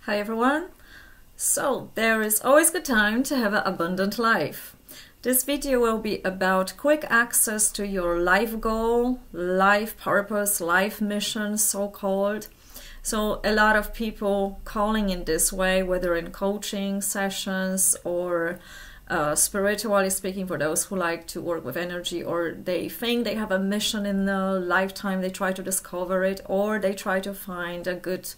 Hi everyone. So there is always good time to have an abundant life. This video will be about quick access to your life goal, life purpose, life mission, so-called. So a lot of people calling in this way, whether in coaching sessions or spiritually speaking, for those who like to work with energy, or they think they have a mission in the lifetime, they try to discover it, or they try to find a good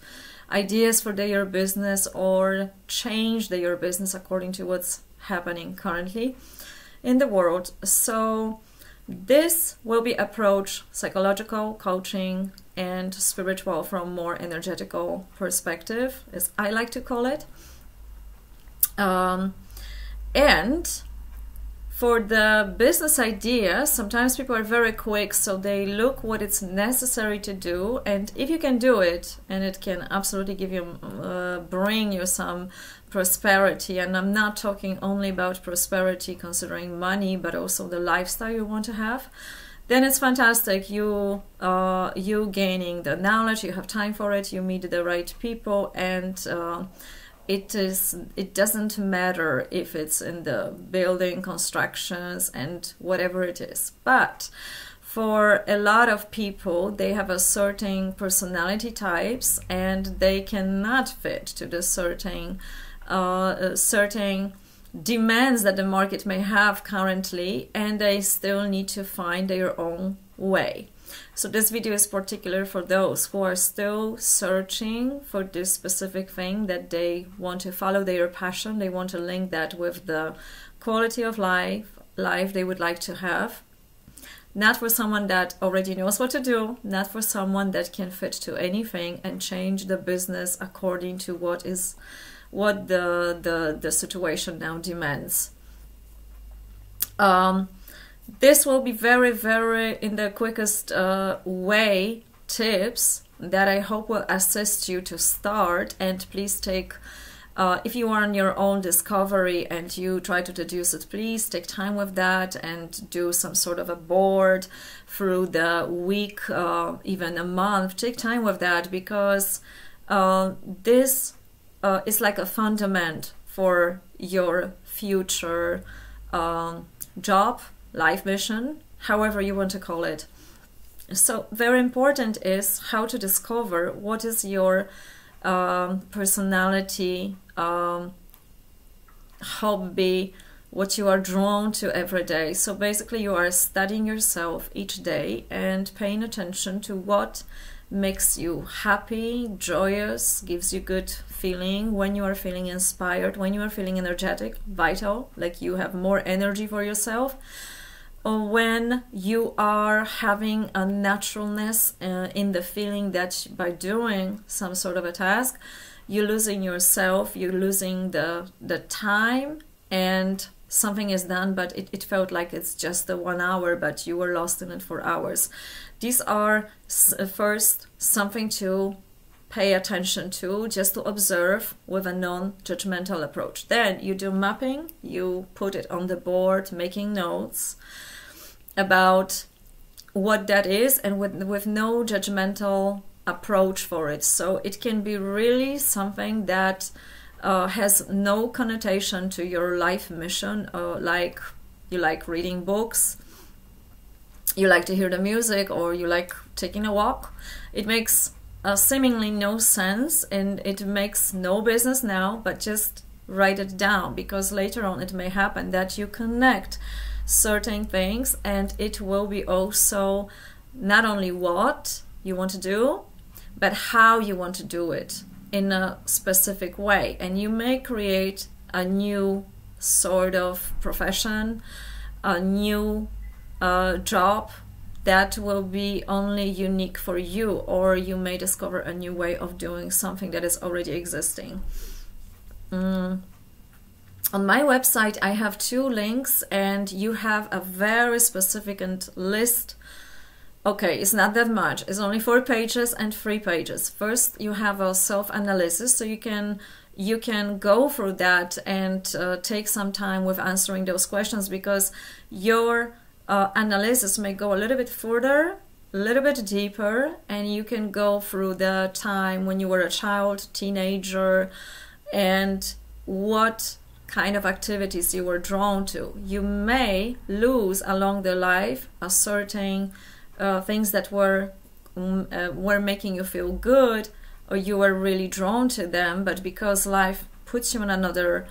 ideas for their business or change their business according to what's happening currently in the world. So this will be approach psychological, coaching, and spiritual from more energetical perspective, as I like to call it. And for the business idea, sometimes people are very quick, so they look what it's necessary to do, and if you can do it, and it can absolutely give you, bring you some prosperity, and I'm not talking only about prosperity considering money, but also the lifestyle you want to have, then it's fantastic. You gaining the knowledge, you have time for it, you meet the right people, and it doesn't matter if it's in the building, constructions, and whatever it is. But for a lot of people, they have a certain personality types, and they cannot fit to the certain demands that the market may have currently, and they still need to find their own way. So this video is particular for those who are still searching for this specific thing that they want to follow, their passion. They want to link that with the quality of life they would like to have. Not for someone that already knows what to do, not for someone that can fit to anything and change the business according to what the situation now demands. This will be very, very in the quickest way tips that I hope will assist you to start. And please take, if you are on your own discovery and you try to deduce it, please take time with that and do some sort of a board through the week, even a month. Take time with that, because this is like a fundament for your future job, life mission, however you want to call it. So very important is how to discover what is your personality, hobby, what you are drawn to every day. So basically you are studying yourself each day and paying attention to what makes you happy, joyous, gives you good feeling, when you are feeling inspired, when you are feeling energetic, vital, like you have more energy for yourself, or when you are having a naturalness in the feeling that by doing some sort of a task, you're losing yourself, you're losing the time, and something is done, but it felt like it's just the 1 hour, but you were lost in it for hours. These are first something to pay attention to, just to observe with a non-judgmental approach. Then you do mapping, you put it on the board, making notes about what that is, and with no judgmental approach for it. So it can be really something that has no connotation to your life mission, like you like reading books, you like to hear the music, or you like taking a walk. It makes seemingly no sense, and it makes no business now, but just write it down, because later on it may happen that you connect certain things, and it will be also not only what you want to do, but how you want to do it in a specific way. And you may create a new sort of profession, a new job that will be only unique for you, or you may discover a new way of doing something that is already existing. On my website I have 2 links, and you have a very specific list. Okay, it's not that much, it's only 4 pages and 3 pages. First you have a self-analysis, so you can go through that and take some time with answering those questions, because your analysis may go a little bit further a little bit deeper, and you can go through the time when you were a child, teenager, and what kind of activities you were drawn to. You may lose along the life a certain things that were making you feel good, or you were really drawn to them, but because life puts you in another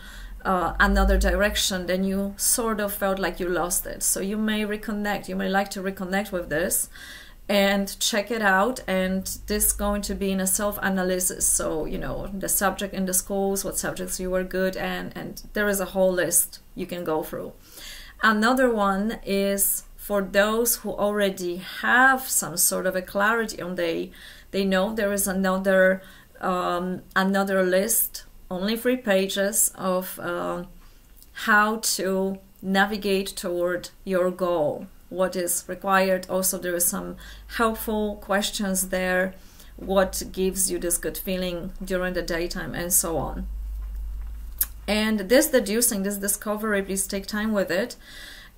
direction, then you sort of felt like you lost it. So you may reconnect, you may like to reconnect with this and check it out, and this is going to be in a self-analysis. So, you know, the subject in the schools, what subjects you were good at, and there is a whole list you can go through. Another one is for those who already have some sort of a clarity on they know there is another list, only 3 pages of how to navigate toward your goal, what is required. Also, there is some helpful questions there, what gives you this good feeling during the daytime, and so on. And this deducing, this discovery, please take time with it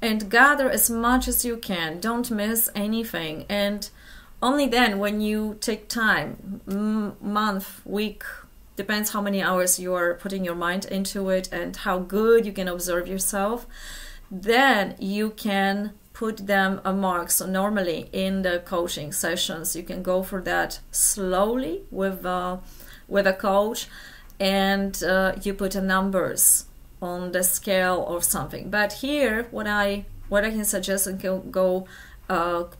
and gather as much as you can. Don't miss anything. And only then, when you take time, month, week, depends how many hours you are putting your mind into it and how good you can observe yourself, then you can put them a mark. So normally in the coaching sessions, you can go for that slowly with a coach, and you put a numbers on the scale or something. But here, what I can suggest and can go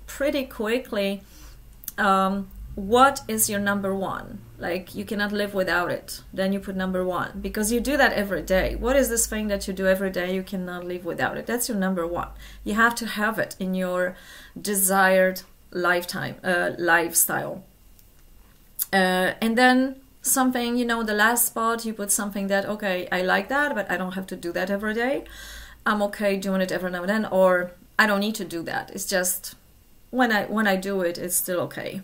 pretty quickly, what is your number one? Like, you cannot live without it. Then you put number 1, because you do that every day. What is this thing that you do every day you cannot live without it? That's your number 1. You have to have it in your desired lifestyle. And then something, you know, the last spot, you put something that, okay, I like that, but I don't have to do that every day. I'm okay doing it every now and then, or I don't need to do that. It's just when I do it, it's still okay.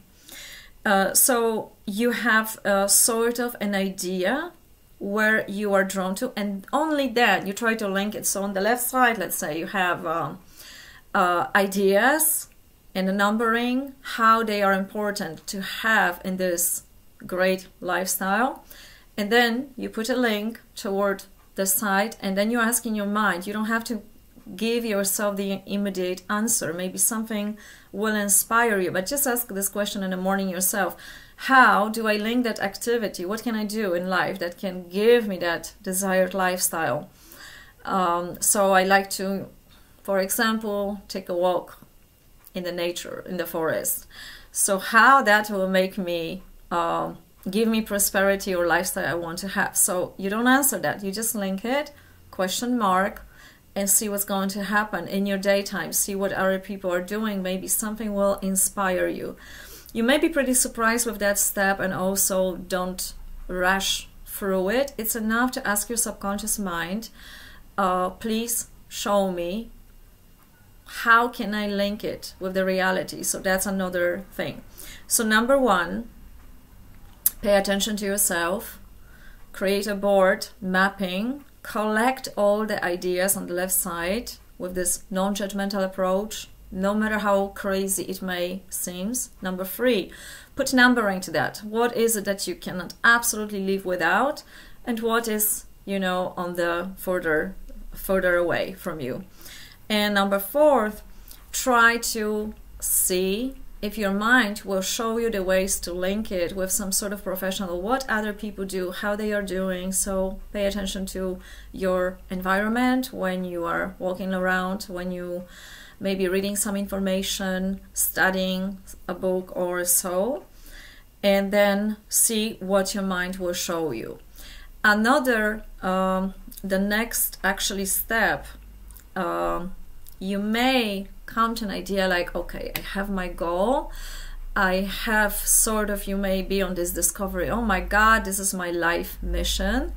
So you have sort of an idea where you are drawn to, and only then you try to link it. So on the left side, let's say you have ideas and a numbering, how they are important to have in this great lifestyle. And then you put a link toward the site, and then you ask in your mind. You don't have to give yourself the immediate answer. Maybe something will inspire you, but just ask this question in the morning yourself. How do I link that activity? What can I do in life that can give me that desired lifestyle? So I like to, for example, take a walk in the nature, in the forest. So how that will make me, give me prosperity or lifestyle I want to have. So you don't answer that. You just link it, question mark, and see what's going to happen in your daytime. See what other people are doing. Maybe something will inspire you. You may be pretty surprised with that step, and also don't rush through it. It's enough to ask your subconscious mind, please show me, how can I link it with the reality? So that's another thing. So number 1, pay attention to yourself, create a board, mapping, collect all the ideas on the left side with this non-judgmental approach, no matter how crazy it may seem. Number 3, put numbering to that. What is it that you cannot absolutely live without, and what is, you know, on the further away from you. And number 4, try to see if your mind will show you the ways to link it with some sort of professional, what other people do, how they are doing. So pay attention to your environment when you are walking around, when you may be reading some information, studying a book or so, and then see what your mind will show you. Another, the next actually step, you may come to an idea like, okay, I have my goal, I have sort of, you may be on this discovery, oh my God, this is my life mission.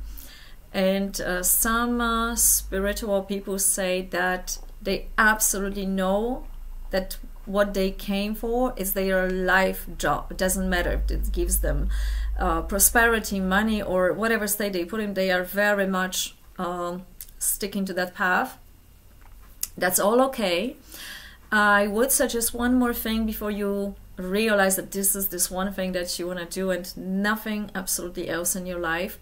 And some spiritual people say that they absolutely know that what they came for is their life job. It doesn't matter if it gives them prosperity, money, or whatever state they put in, they are very much sticking to that path. That's all okay. I would suggest one more thing before you realize that this is this one thing that you want to do and nothing absolutely else in your life.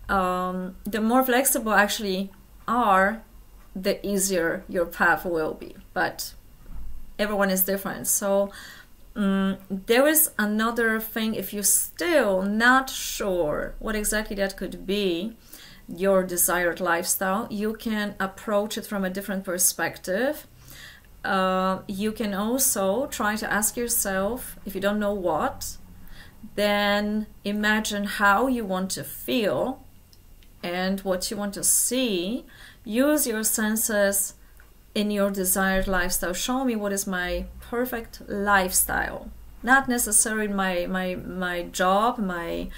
The more flexible actually are, the easier your path will be, but everyone is different. So there is another thing. If you're still not sure what exactly that could be, your desired lifestyle, you can approach it from a different perspective. You can also try to ask yourself, if you don't know what, then imagine how you want to feel and what you want to see. Use your senses in your desired lifestyle. Show me what is my perfect lifestyle. Not necessarily my job, my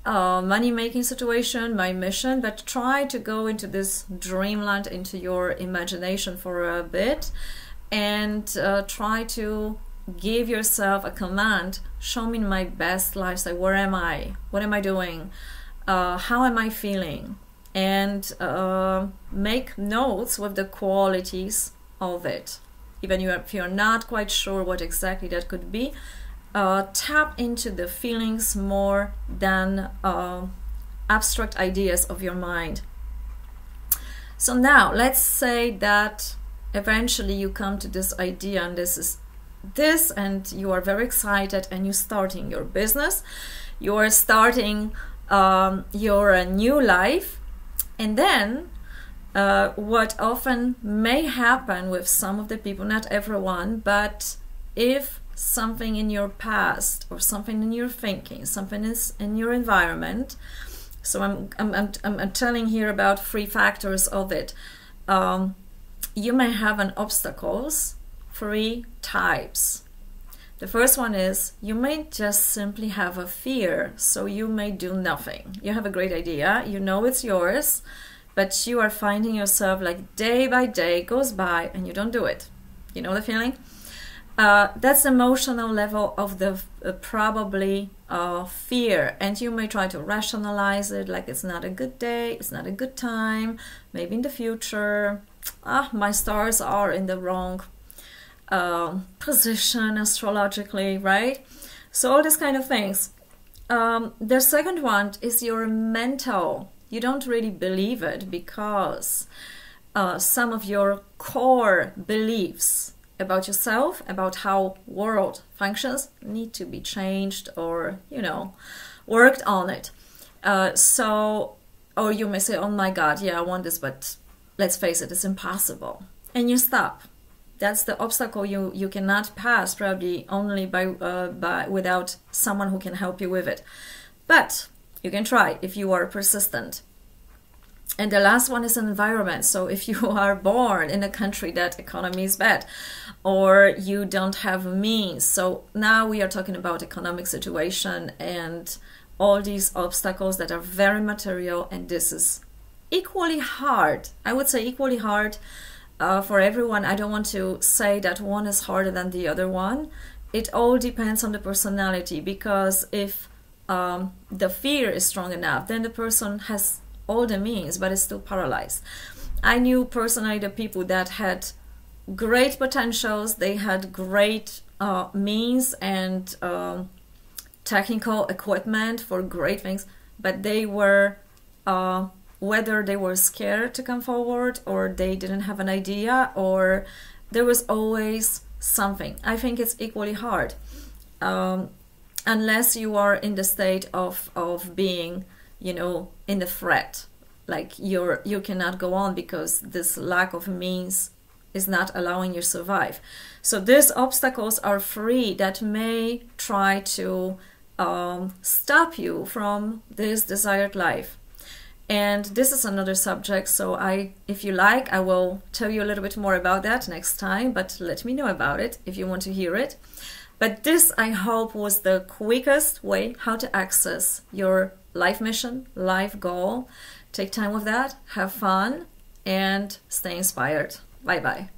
money-making situation, my mission, but try to go into this dreamland, into your imagination for a bit, and try to give yourself a command. Show me my best lifestyle. Where am I? What am I doing? How am I feeling? And make notes with the qualities of it. Even if you're not quite sure what exactly that could be, tap into the feelings more than abstract ideas of your mind. So now let's say that eventually you come to this idea, and and you are very excited, and you're starting your business, you are starting your new life. And then what often may happen with some of the people, not everyone, but if something in your past or something in your thinking, something is in your environment, so I'm telling here about 3 factors of it. You may have an obstacles, 3 types. The first one is you may just simply have a fear, so you may do nothing. You have a great idea, you know it's yours, but you are finding yourself like day by day goes by and you don't do it. You know the feeling? That's the emotional level of the probably fear, and you may try to rationalize it like it's not a good day, it's not a good time, maybe in the future, my stars are in the wrong position astrologically, right? So all these kind of things. The second one is your mental. You don't really believe it because some of your core beliefs about yourself, about how world functions, need to be changed or, worked on it. Or you may say, oh my God, yeah, I want this, but let's face it, it's impossible. And you stop. That's the obstacle you cannot pass, probably only by without someone who can help you with it. But you can try if you are persistent. And the last one is environment. So if you are born in a country that economy is bad, or you don't have means. So now we are talking about economic situation and all these obstacles that are very material, and this is equally hard. I would say equally hard for everyone. I don't want to say that one is harder than the other one. It all depends on the personality, because if the fear is strong enough, then the person has all the means but is still paralyzed. I knew personally the people that had great potentials, they had great means and technical equipment for great things, but they were whether they were scared to come forward, or they didn't have an idea, or there was always something. I think it's equally hard unless you are in the state of being, in the threat, like you cannot go on because this lack of means is not allowing you to survive. So these obstacles are free that may try to stop you from this desired life. And this is another subject, so if you like, I will tell you a little bit more about that next time, but let me know about it if you want to hear it. But this, I hope, was the quickest way how to access your life mission, life goal. Take time with that, have fun, and stay inspired. Bye-bye.